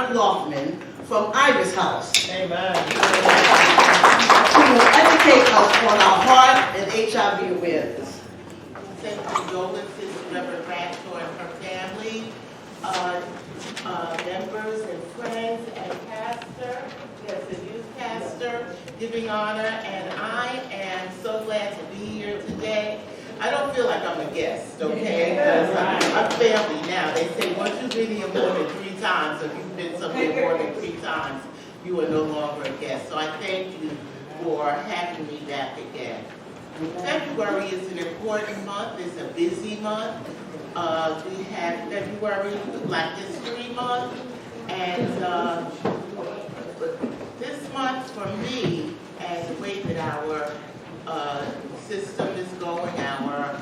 John Loftman from Iris House. Amen. Who will educate us on our heart and HIV awareness. Send condolences to Reverend Bradshaw and her family, members and friends, and pastor, yes, the youth pastor, giving honor, and I am so glad to be here today. I don't feel like I'm a guest, okay? I'm family now. They say once you've been here more than 3 times, if you've been somewhere more than 3 times, you are no longer a guest. So I thank you for having me back again. February is an important month. It's a busy month. We have February, Black History Month, and this month for me, and the way that our system is going, our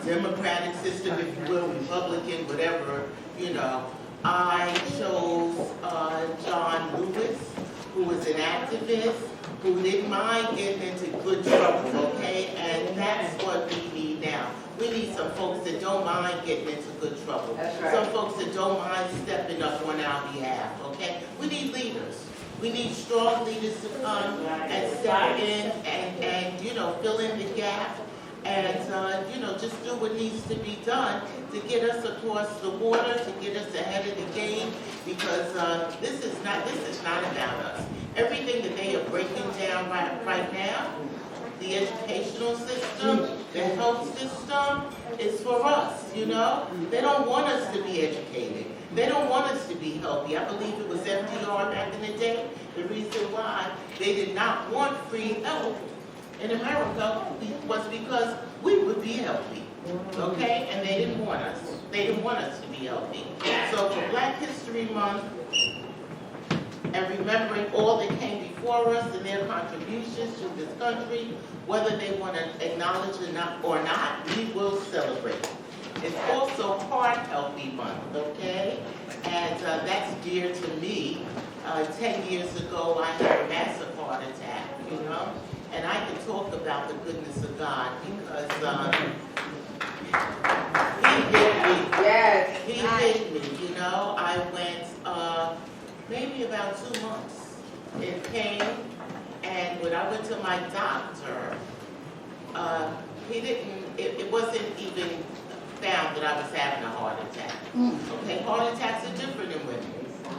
democratic system, if you will, Republican, whatever, you know, I chose John Lewis, who was an activist, who didn't mind getting into good trouble, okay? And that's what we need now. We need some folks that don't mind getting into good trouble. That's right. Some folks that don't mind stepping up on our behalf, okay? We need leaders. We need strong leaders to come and step in and you know, fill in the gap and, you know, just do what needs to be done to get us across the water, to get us ahead of the game, because this is not about us. Everything that they are breaking down right now, the educational system, the health system, is for us, you know? They don't want us to be educated. They don't want us to be healthy. I believe it was FDR back in the day. The reason why they did not want free health in America was because we would be healthy, okay? And they didn't want us. They didn't want us to be healthy. So for Black History Month, and remembering all that came before us and their contributions to this country, whether they want to acknowledge it or not, we will celebrate. It's also Heart Healthy Month, okay? And that's dear to me. 10 years ago, I had a massive heart attack, you know? And I can talk about the goodness of God because He hit me. Yes. He hit me, you know? I went maybe about 2 months in pain, and when I went to my doctor, it wasn't even found that I was having a heart attack. Okay, heart attacks are different in women.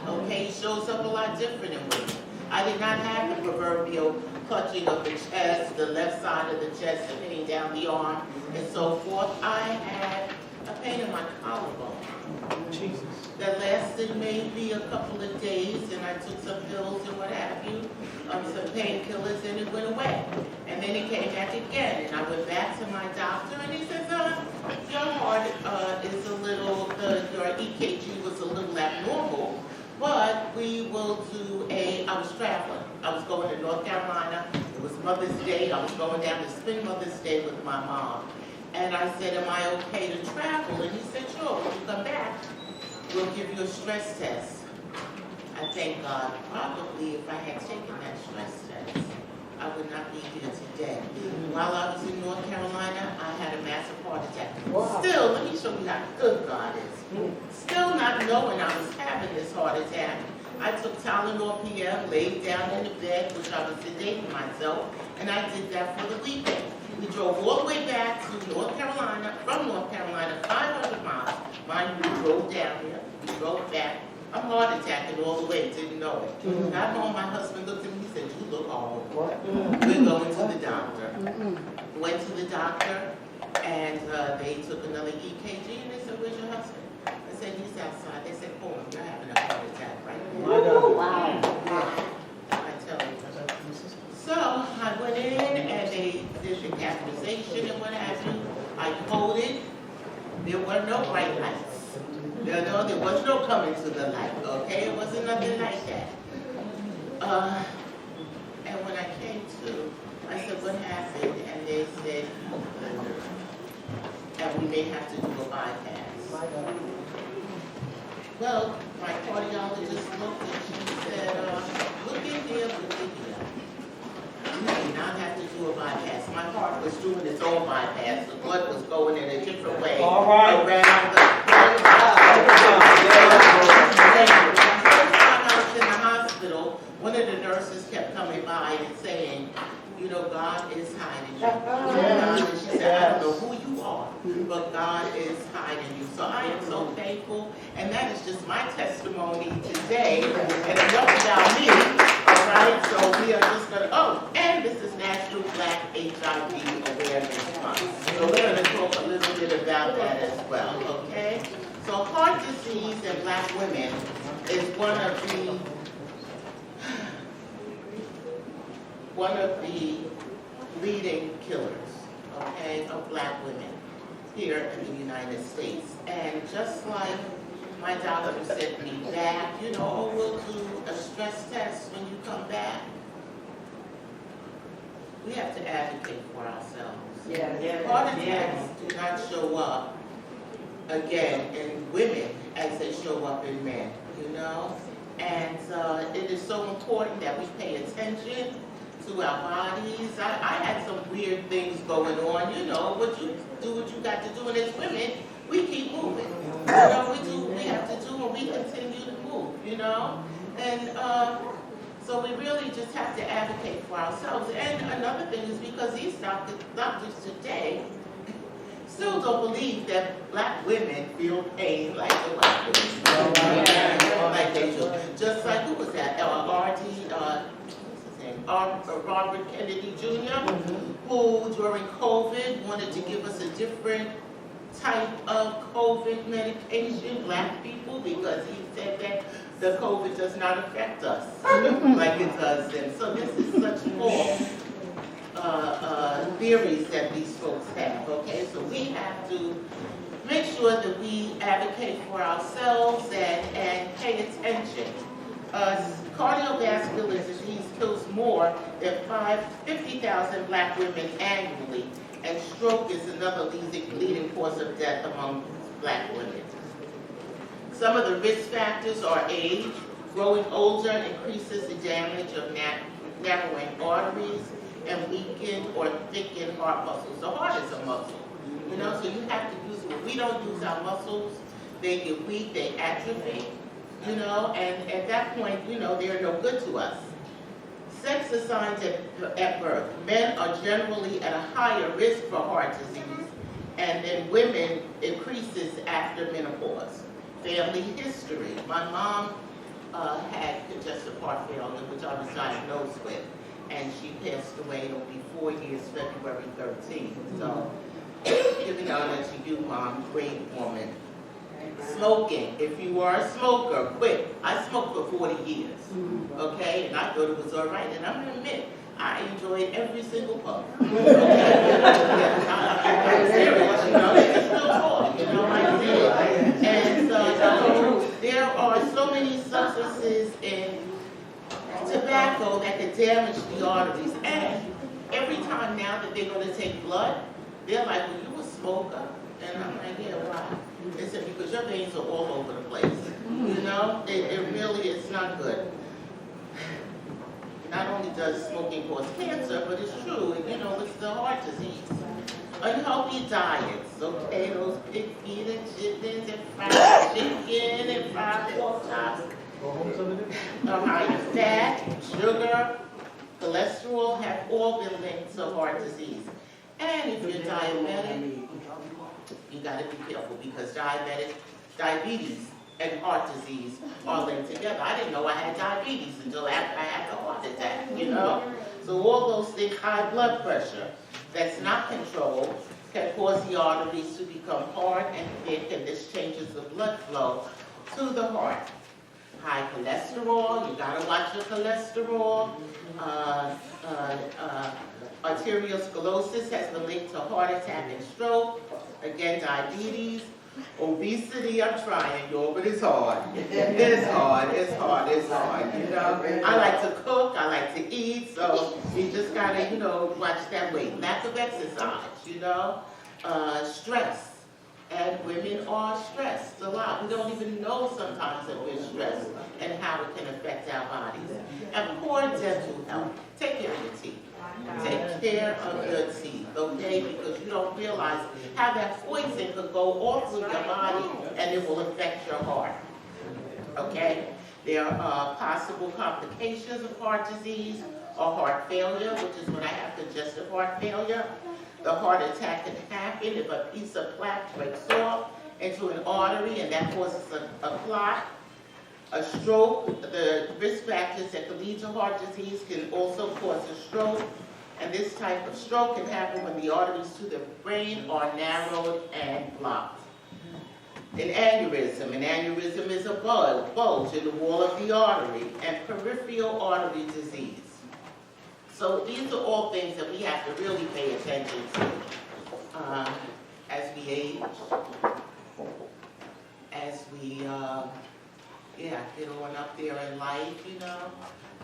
Okay, it shows up a lot different in women. I did not have the proverbial clutching of the chest, the left side of the chest, the pain down the arm, and so forth. I had a pain in my collarbone. Jesus. That lasted maybe a couple of days, and I took some pills and what have you, some painkillers, and it went away. And then it came back again, and I went back to my doctor, and he said, your heart is a little, your EKG was a little abnormal, but we will do I was traveling. I was going to North Carolina. It was Mother's Day. I was going down to spend Mother's Day with my mom. And I said, am I okay to travel? And he said, sure, when you come back, we'll give you a stress test. I thank God. Probably if I had taken that stress test, I would not be here today. While I was in North Carolina, I had a massive heart attack. Wow. Still, let me show you how good God is. Still not knowing I was having this heart attack, I took Tylenol PM, laid down in the bed, which I was sedating myself, and I did that for the weekend. We drove all the way back to North Carolina, from North Carolina, 500 miles. Mind you, we drove down here, we drove back. I'm heart attacking all the way, didn't know it. Got home, my husband looked at me, he said, you look horrible. We're going to the doctor. Went to the doctor, and they took another EKG, and they said, where's your husband? I said, he's outside. They said, oh, you're having a heart attack right now. Wow. Yeah, I tell you. So I went in, and they did the catheterization and what have you. I coded. There were no bright lights. There was no coming to the light, okay? It wasn't nothing like that. And when I came to, I said, what happened? And they said, and we may have to do a bypass. Well, my cardiologist looked and she said, look in here, look in here. You do not have to do a bypass. My heart was doing its own bypass. The blood was going in a different way. All right. Around the know God is hiding you. God is, she said, I don't know who you are, but God is hiding you. So I am so thankful, and that is just my testimony today, and enough about me, all right? So we are just going to, oh, and this is National Black HIV Awareness Month. So we're going to talk a little bit about that as well, okay? So heart disease in black women is one of the leading killers, okay, of black women here in the United States. And just like my doctor sent me back, you know, oh, we'll do a stress test when you come back. We have to advocate for ourselves. Heart attacks do not show up again in women as they show up in men, you know? And it is so important that we pay attention to our bodies. I had some weird things going on, you know, but you do what you got to do, and as women, we keep moving. You know, we do what we have to do, and we continue to move, you know? And so we really just have to advocate for ourselves. And another thing is because these doctors today still don't believe that black women feel pain like the white women. Like they do. Just like, who was that? Robert Kennedy Jr., who during COVID wanted to give us a different type of COVID medication, black people, because he said that the COVID does not affect us like it does them. So this is such false theories that these folks have, okay? So we have to make sure that we advocate for ourselves and pay attention. Cardiovascular disease kills more than 50,000 black women annually, and stroke is another leading cause of death among black women. Some of the risk factors are age. Growing older increases the damage of narrowing arteries and weakened or thickened heart muscles. The heart is a muscle, you know, so you have to use, when we don't use our muscles, they get weak, they atrophy, you know, and at that point, you know, they're no good to us. Sex assigns at birth. Men are generally at a higher risk for heart disease, and then women increases after menopause. Family history. My mom had congestive heart failure, which I was diagnosed with, and she passed away. It'll be 4 years, February 13th. So, giving honor to you, Mom, great woman. Smoking. If you are a smoker, quit. I smoked for 40 years, okay? And I thought it was all right. And I'm going to admit, I enjoyed every single puff. Okay? I'm serious, you know? It's real talk, you know? I did. And so there are so many substances in tobacco that can damage the arteries. And every time now that they're going to take blood, they're like, well, you a smoker? And I'm like, yeah, why? They said, because your veins are all over the place. You know, it really is not good. Not only does smoking cause cancer, but it's true, you know, it's the heart disease. Unhealthy diets, okay, those pig feet and chitlins and fried chicken and fried pork chops. Fat, sugar, cholesterol have all been linked to heart disease. And if you're diabetic, you got to be careful because diabetes and heart disease are linked together. I didn't know I had diabetes until after I had the heart attack, you know? So all those things, high blood pressure that's not controlled can cause the arteries to become hard and thick, and this changes the blood flow to the heart. High cholesterol, you got to watch your cholesterol. Arteriosclerosis has been linked to heart attack and stroke. Again, diabetes. Obesity, I'm trying, y'all, but it's hard. It's hard, you know. I like to cook, I like to eat, so you just gotta, you know, watch that weight. Lack of exercise, you know. Stress. And women are stressed a lot. We don't even know sometimes that we're stressed and how it can affect our bodies. And poor dental health. Take care of your teeth. Take care of your teeth, okay? Because you don't realize how that poison could go all through your body and it will affect your heart, okay? There are possible complications of heart disease, or heart failure, which is when I have congestive heart failure. The heart attack can happen if a piece of plaque breaks off into an artery and that causes a clot. A stroke, the risk factors that could lead to heart disease can also cause a stroke. And this type of stroke can happen when the arteries to the brain are narrowed and blocked. An aneurysm is a bulge in the wall of the artery, and peripheral artery disease. So these are all things that we have to really pay attention to as we age, as we get on up there in life, you know.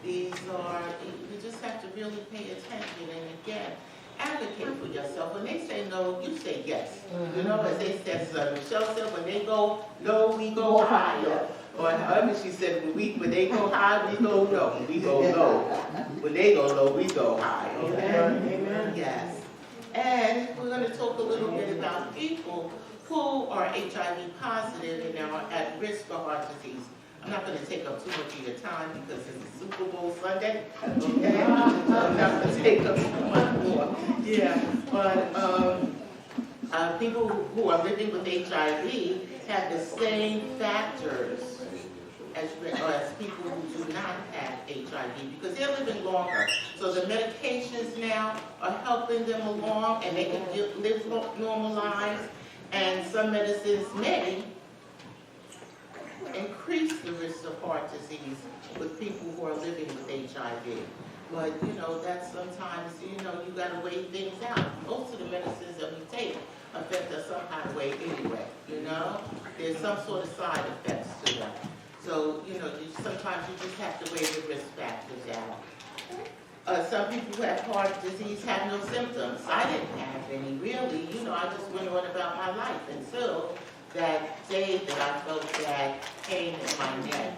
These are, you just have to really pay attention, and again, advocate for yourself. When they say no, you say yes. You know, as they said, Michelle said, when they go low, we go higher. Or however she said, when they go high, we go low. We go low. When they go low, we go high. Okay? Amen. Yes. And we're going to talk a little bit about people who are HIV positive and are at risk for heart disease. I'm not going to take up too much of your time because it's a Super Bowl Sunday, okay? I'm not going to take up too much more. Yeah, but people who are living with HIV have the same factors as people who do not have HIV because they're living longer. So the medications now are helping them along and they can live normal lives. And some medicines may increase the risk of heart disease with people who are living with HIV. But, you know, that's sometimes, you know, you got to weigh things out. Most of the medicines that we take affect us some kind of way anyway, you know? There's some sort of side effects to them. So, you know, sometimes you just have to weigh the risk factors out. Some people who have heart disease have no symptoms. I didn't have any, really. You know, I just went on about my life until that day that I felt that pain in my neck.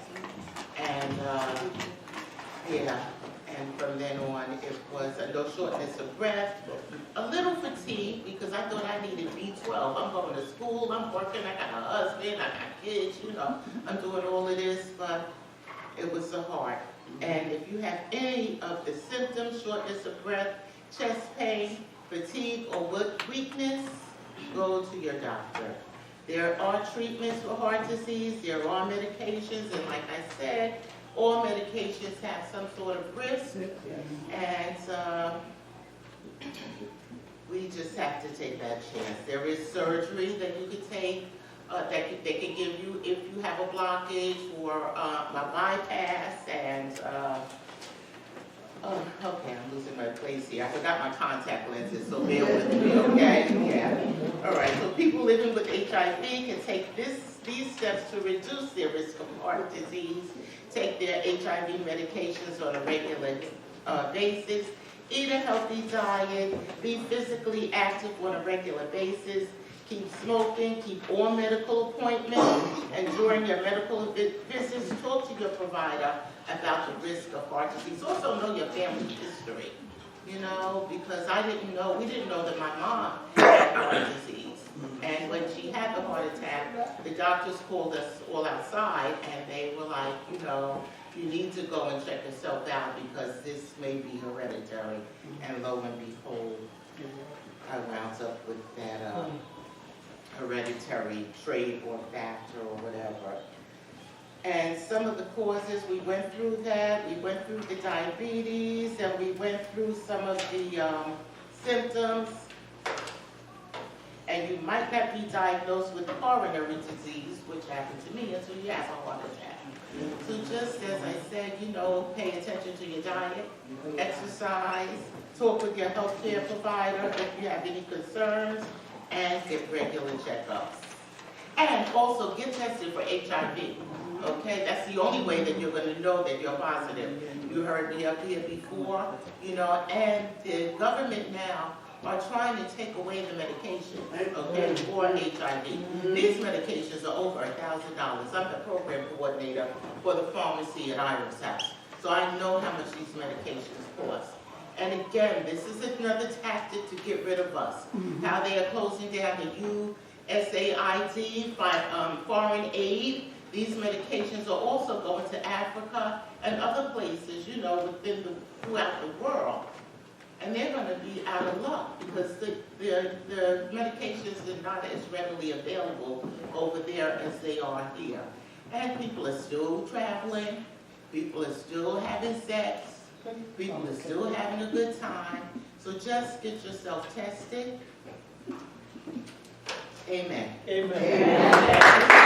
And, and from then on, it was a little shortness of breath, a little fatigue, because I thought I needed B12. I'm going to school, I'm working, I got a husband, I got kids, you know, I'm doing all of this, but it was the heart. And if you have any of the symptoms, shortness of breath, chest pain, fatigue, or weakness, go to your doctor. There are treatments for heart disease, there are medications, and like I said, all medications have some sort of risk, and we just have to take that chance. There is surgery that you could take, they can give you if you have a blockage or a bypass, and okay, I'm losing my place here. I forgot my contact lenses, so bear with me, okay? Yeah. All right, so people living with HIV can take these steps to reduce their risk of heart disease, take their HIV medications on a regular basis, eat a healthy diet, be physically active on a regular basis, keep smoking, keep all medical appointments, and during your medical visits, talk to your provider about the risk of heart disease. Also know your family history, you know, because we didn't know that my mom had heart disease. And when she had the heart attack, the doctors called us all outside and they were like, you know, you need to go and check yourself out because this may be hereditary. And lo and behold, I wound up with that hereditary trait or factor or whatever. And some of the causes, we went through that. We went through the diabetes, and we went through some of the symptoms. And you might not be diagnosed with coronary disease, which happened to me, until you have a heart attack. So just as I said, you know, pay attention to your diet, exercise, talk with your healthcare provider if you have any concerns, and get regular checkups. And also get tested for HIV. Okay, that's the only way that you're going to know that you're positive. You heard me up here before, you know, and the government now are trying to take away the medication, okay, for HIV. These medications are over $1,000. I'm the program coordinator for the pharmacy at Iris House, so I know how much these medications cost. And again, this is another tactic to get rid of us. How they are closing down the USAID, foreign aid. These medications are also going to Africa Africa and other places, you know, throughout the world. And they're going to be out of luck because the medications are not as readily available over there as they are here. And people are still traveling, people are still having sex, people are still having a good time. So just get yourself tested. Amen. Amen. Amen.